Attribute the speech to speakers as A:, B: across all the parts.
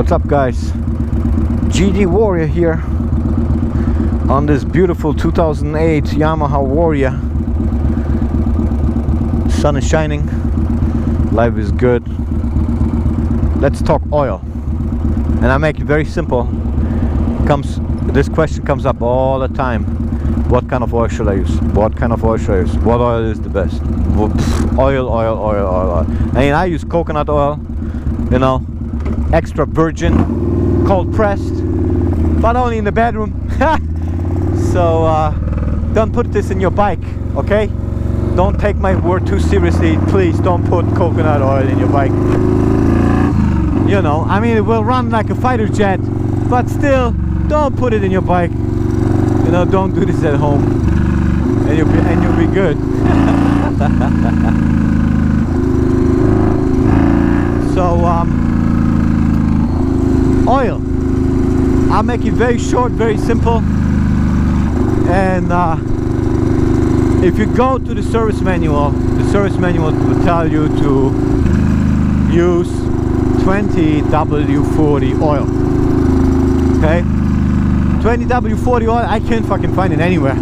A: What's up, guys? GD Warrior here on this beautiful 2008 Yamaha Warrior. Sun is shining, life is good. Let's talk oil, and I make it very simple. This question comes up all the time. What kind of oil should I use? What kind of oil should I use? What oil is the best? Oil. I mean, I use coconut oil, you know, extra virgin, cold pressed, but only in the bedroom. So don't put this in your bike, okay? Don't take my word too seriously. Please don't put coconut oil in your bike. You know, I mean, it will run like a fighter jet, but still, don't put it in your bike. You know, don't do this at home, and you'll be good. So oil, I'll make it very short, very simple. And if you go to the service manual will tell you to use 20W40 oil. Okay, 20W40 oil, I can't fucking find it anywhere.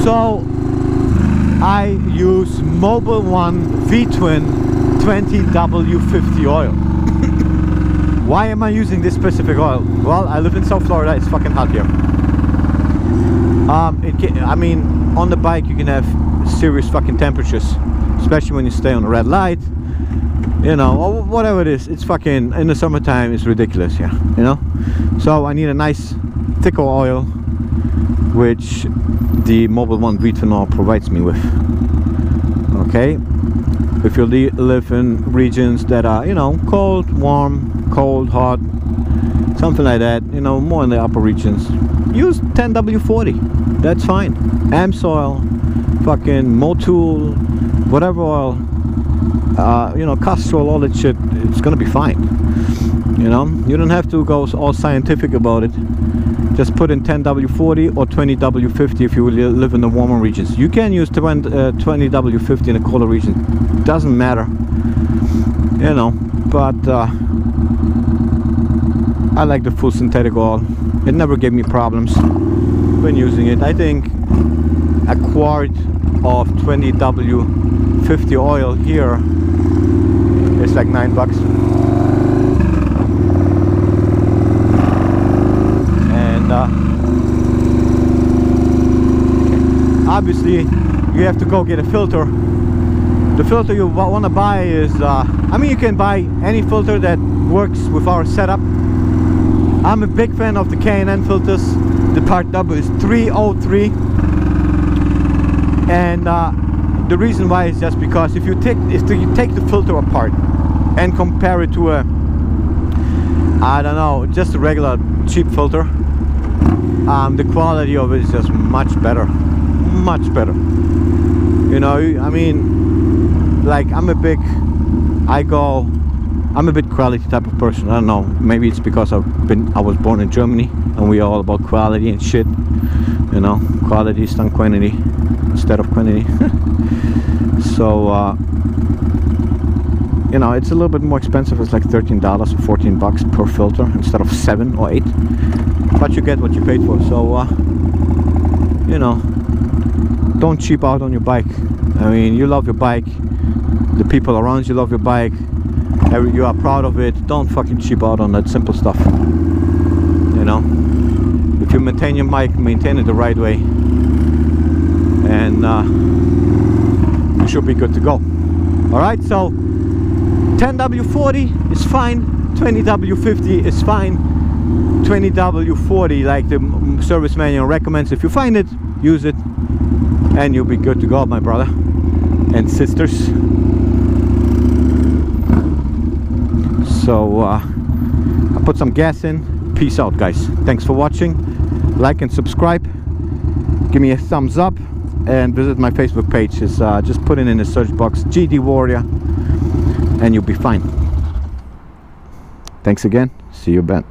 A: So I use Mobil 1 V-Twin 20W50 oil. Why am I using this specific oil? Well, I live in South Florida, it's fucking hot here. I mean, on the bike you can have serious fucking temperatures, especially when you stay on a red light, you know, or whatever it is. It's fucking, in the summertime, it's ridiculous here, you know. So I need a nice thicker oil, which the Mobil 1 V-Twin oil provides me with. Okay, if you live in regions that are, you know, cold, warm, cold, hot, something like that, you know, more in the upper regions, use 10W40. That's fine. Amsoil, fucking Motul, whatever oil, you know, Castrol, all that shit, it's gonna be fine. You know, you don't have to go all scientific about it. Just put in 10W40 or 20W50 if you live in the warmer regions. You can use 20W50 in the colder regions. Doesn't matter, you know. But I like the full synthetic oil. It never gave me problems when using it. I think a quart of 20W50 oil here is like $9. And obviously you have to go get a filter. The filter you want to buy is, I mean, you can buy any filter that works with our setup. I'm a big fan of the K&N filters. The part number is 303. And the reason why is just because if you take the filter apart and compare it to a, I don't know, just a regular cheap filter, the quality of it is just much better. You know, I mean, like, I'm a bit quality type of person. I don't know, maybe it's because I was born in Germany and we are all about quality and shit. You know, quality is done quantity instead of quantity. So you know, it's a little bit more expensive. It's like $13 or $14 per filter instead of 7 or 8, but you get what you paid for. So you know, don't cheap out on your bike. I mean, you love your bike, the people around you love your bike, you are proud of it. Don't fucking cheap out on that simple stuff. You know, if you maintain your bike, maintain it the right way, and you should be good to go. Alright, so 10W40 is fine, 20W50 is fine, 20W40, like the service manual recommends, if you find it, use it, and you'll be good to go, my brother and sisters. So I put some gas in. Peace out, guys. Thanks for watching. Like and subscribe. Give me a thumbs up and visit my Facebook page. It's, just put in the search box GD Warrior and you'll be fine. Thanks again. See you, Ben.